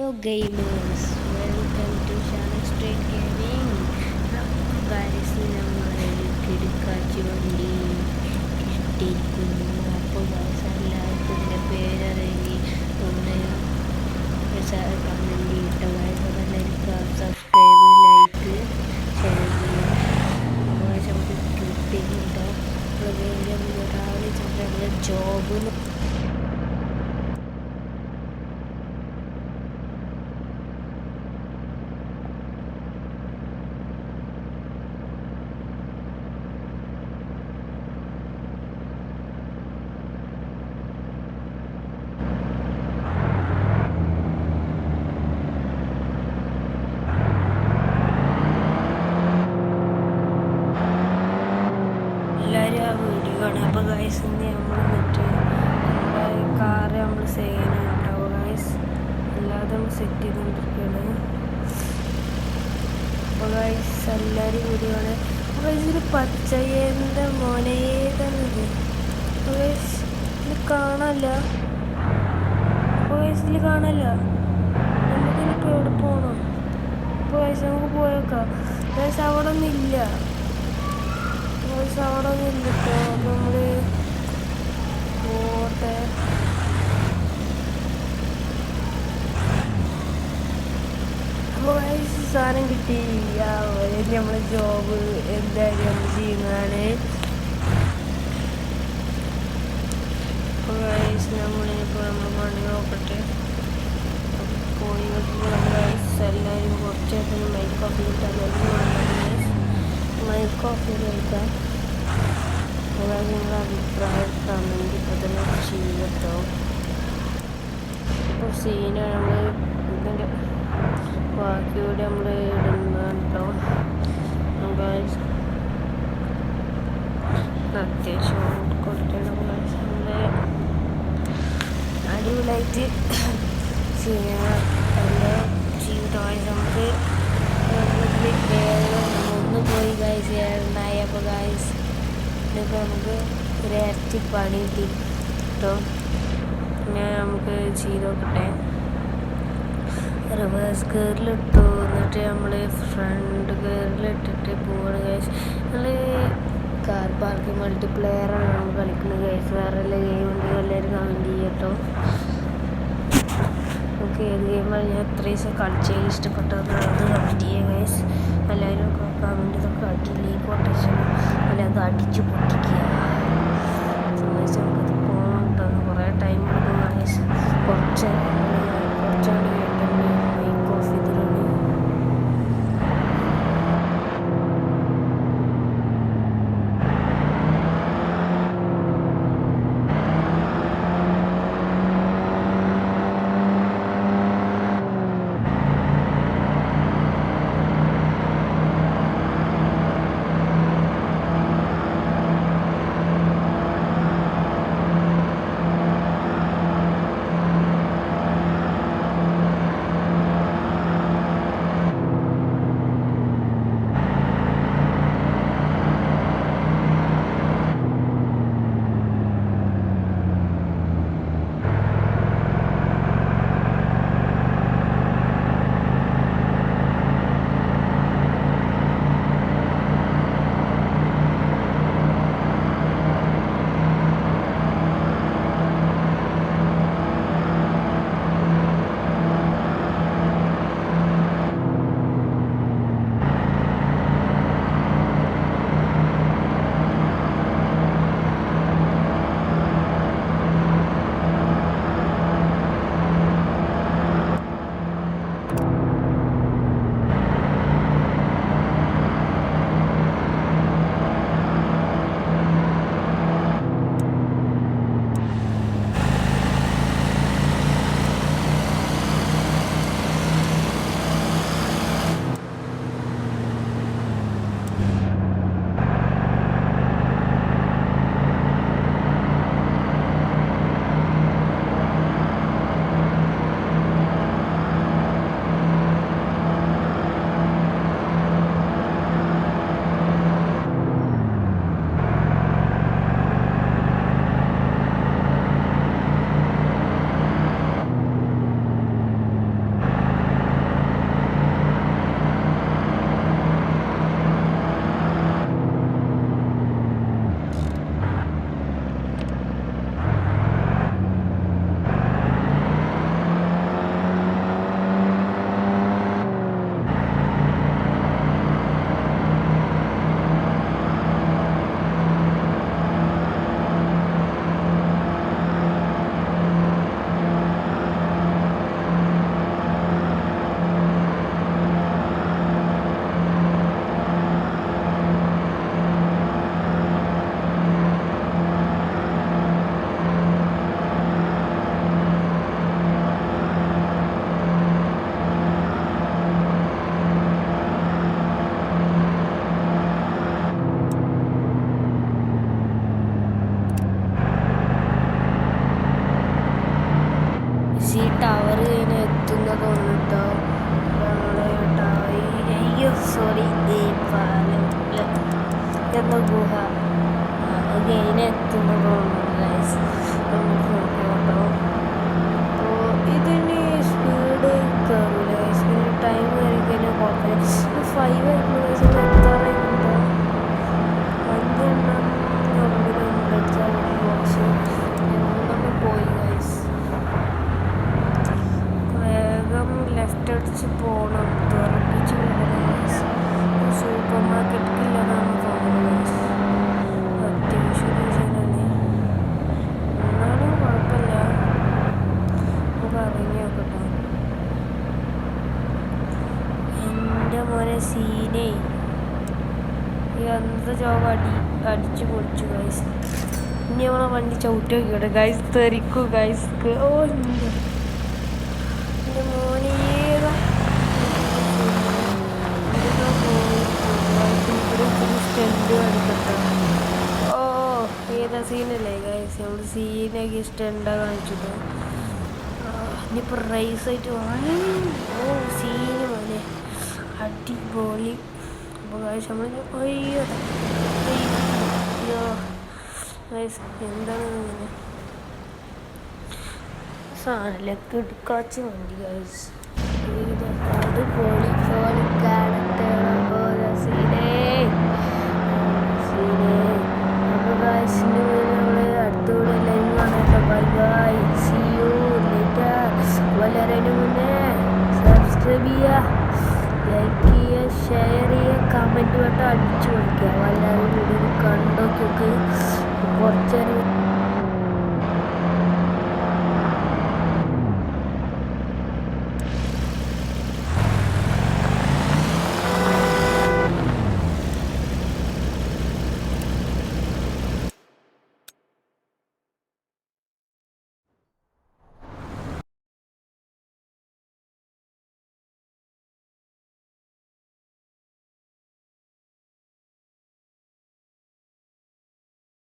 Hello gamers, welcome to Shannon Street Gaming. Guys, നമ്മളൊരു കിടുക്കാച്ചി വണ്ടി കിട്ടിയിരിക്കുന്നു. അപ്പോൾ ഗൈസ് എല്ലാവർക്കും ഇതിൻ്റെ പേരറിയി ഒന്ന് കമൻറ്റ് ചെയ്യട്ടോ ഗൈസ്. അതെല്ലാവർക്കും സബ്സ്ക്രൈബ് ലൈക്ക് ഷെയർ ചെയ്യാം. അപ്പോൾ ഗൈസ് നമുക്ക് കിട്ടിയിട്ടുണ്ടോ രാവിലെ ചെന്നിട്ട് ജോബ് എല്ലാവരും ആ വീഡിയോ കാണും. അപ്പോൾ ഗൈസ് ഇന്ന് നമ്മൾ എന്നിട്ട് കാറ് നമ്മൾ സെയിലാണ് കേട്ടോ ഗൈസ്. അല്ലാതെ നമ്മൾ സെറ്റ് ചെയ്തുകൊണ്ടിരിക്കുകയാണ്. അപ്പോൾ ഗൈസ് എല്ലാവരും വീഡിയോ കാണും. അപ്പോൾ ഇതിൽ പച്ച എന്താ മോനെ ഏതാണിത്? അപ്പോൾ ഗൈസ് ഇത് കാണാനില്ല. അപ്പോൾ ഗൈസ് ഇതിൽ കാണാനില്ല. നമുക്കിനിപ്പോൾ എവിടെ പോകണം? അപ്പോൾ ഗൈസ് നമുക്ക് പോയേക്കാം. ഗൈസ് അവിടെ ഒന്നും ഇല്ല. അവിടെ ഒന്നും ഇല്ല കേട്ടോ. നമ്മൾ പോട്ടെ. അപ്പോൾ ഗൈസ് സാധനം കിട്ടി. നമ്മൾ ജോബ് എന്തായാലും നമ്മൾ ചെയ്യുന്നതാണ്. അപ്പോൾ ഗൈസ് നമ്മളിപ്പോൾ നമ്മൾ പണി നോക്കട്ടെ. പോയി നോക്കുമ്പോൾ ഗൈസ് എല്ലാവരും കുറച്ചേരം മൈക്ക് ഓഫ് കിട്ടാൻ മൈക്ക് ഓഫ് കഴിക്കാം. അതായത് നിങ്ങളുടെ അഭിപ്രായം കമൻറ്റ് ഇപ്പോൾ തന്നെ ചെയ്യട്ടോ. ഇപ്പോൾ സീന നമ്മൾ ഇതിൻ്റെ ബാക്കിയൂടെ നമ്മൾ ഇടുന്ന കേട്ടോ. അത്യാവശ്യം കൊടുക്കണം. നമ്മൾ അടിപൊളിയായിട്ട് സീനകൾ എല്ലാം ചെയ്തിട്ടോ. നമുക്ക് ഒന്ന് പോയി ഗൈസ് ഏഴെണ്ണായി. അപ്പോൾ ഗൈസ് ഇതിപ്പോൾ നമുക്ക് ഒരു ഇരട്ടി പണി കിട്ടി കേട്ടോ. ഞാൻ നമുക്ക് ചെയ്ത് നോക്കട്ടെ. റിവേഴ്സ് ഗിയറിലിട്ടു. എന്നിട്ട് നമ്മൾ ഫ്രണ്ട് ഗിയറിലിട്ടിട്ട് പോവാണ് ഗൈസ്. നമ്മൾ കാർ പാർക്ക് മൾട്ടിപ്ലെയറാണ് നമ്മൾ കളിക്കുന്നത് ഗൈസ്. വേറെ എല്ലാ ഗെയിം ഉണ്ടെങ്കിൽ എല്ലാവരും കമൻറ്റ് ചെയ്യട്ടോ. നമുക്ക് ഏത് ഗെയിമാണ് ഞാൻ എത്ര ദിവസം കളിച്ചതിൽ ഇഷ്ടപ്പെട്ടത് അത് കമൻറ്റ് ചെയ്യുക ഗൈസ്. എല്ലാവരും കമൻറ്റ് ഇതൊക്കെ ആക്കിയില്ലേ കൊട്ടേഷൻ അല്ലാതെ അടിച്ച് പൊട്ടിക്കുക. നമുക്കത് പോകണം കേട്ടോ. കുറേ ടൈം എടുക്കും ഗൈസ്. കുറച്ചാണ് കേട്ടോ മൈക്ക് ഓഫ് ചെയ്തിട്ടുണ്ട്. ഗുഹ അതിനെത്തുമ്പോൾ ഗൈസ് നമുക്ക് നോക്കിയോട്ടോ. അപ്പോൾ ഇതിന് സ്പീഡ് കയറില്ല ഗൈസ്, പിന്നെ ടൈം കയറി കഴിഞ്ഞാൽ കുഴപ്പമില്ല. 5 ആയിരുന്നു ഗൈസ്, എത്താറായിട്ടുണ്ടോ 5 എണ്ണം ബോക്സ് എണ്ണൊക്കെ പോയി ഗൈസ്. വേഗം ലെഫ്റ്റ് അടിച്ച് പോകണം, തുറപ്പിച്ച് പോകണം ഗൈസ്. സൂപ്പർ മാർക്കറ്റിലാണ് തോന്നുന്നത് ഗൈസ്. അത്യാവശ്യം തന്നെ എന്നാലും കുഴപ്പമില്ല, നമുക്ക് ഇറങ്ങി നോക്കട്ടോ. എൻ്റെ മോനെ സീനേ എന്ത് ജോബ് അടിച്ചു പൊളിച്ചു ഗൈസ്. ഇനി നമ്മളെ വണ്ടി ചവിട്ടി നോക്കിയോട്ടെ ഗൈസ്, തെറിക്കും ഗൈസ്. ഓ എൻ്റെ മോനെ സ്റ്റെൻഡ് കാണിക്കട്ടെ. ഓ ഏതാ സീനല്ലേ ഗൈസ്, നമ്മൾ സീനൊക്കെ സ്റ്റെൻഡാണ് കാണിച്ചിട്ട്. ഇനിയിപ്പോൾ റൈസായിട്ട് വാങ്ങി. ഓ സീന് പോലെ അടിപൊളി. അപ്പോൾ ഗൈസ് നമ്മൾ അയ്യോ ഗൈസ് എന്താണ് ഇങ്ങനെ സാധനത്തിലേക്ക് എടുക്കാച്ച വണ്ടി ഗൈസ്. അത് പൊളി പോലെ കാണട്ടെ ഓരോ സീനേ. അപ്പോൾ ഗൈസിന് നമ്മൾ അടുത്തൂടെ എല്ലാവരും കാണട്ടെ. Bye bye, see you later. വളരെന് മുന്നേ സബ്സ്ക്രൈബ് ചെയ്യുക, ലൈക്ക് ചെയ്യുക, ഷെയർ ചെയ്യുക, കമൻറ്റ് ബട്ടൺ അടിച്ചു കൊടുക്കുക. എല്ലാവരും വീഡിയോ കണ്ടോക്കി കുറച്ച് നേരം